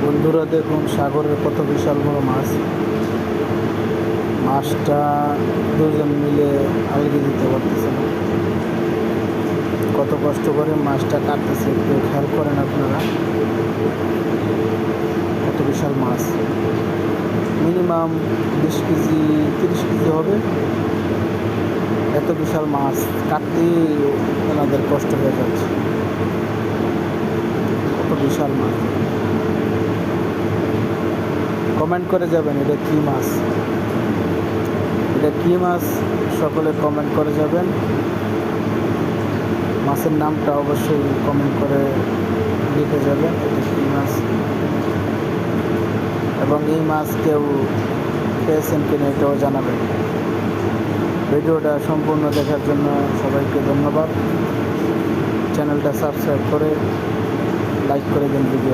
বন্ধুরা দেখুন সাগরের কত বিশাল বড় মাছ। মাছটা দুজন মিলে আলগি দিতে পারতেছে না, কত কষ্ট করে মাছটা কাটতেছে, একটু খেয়াল করেন আপনারা। কত বিশাল মাছ, মিনিমাম 20 কেজি 30 কেজি হবে। এত বিশাল মাছ কাটতেই ওনাদের কষ্ট হয়ে যাচ্ছে। কত বিশাল মাছ, কমেন্ট করে যাবেন এটা কী মাছ, এটা কী মাছ সকলে কমেন্ট করে যাবেন। মাছের নামটা অবশ্যই কমেন্ট করে লিখে যাবেন এটা কী মাছ, এবং এই মাছ কেউ খেয়েছেন কিনা এটাও জানাবেন। ভিডিওটা সম্পূর্ণ দেখার জন্য সবাইকে ধন্যবাদ। চ্যানেলটা সাবস্ক্রাইব করে লাইক করে দিন ভিডিও।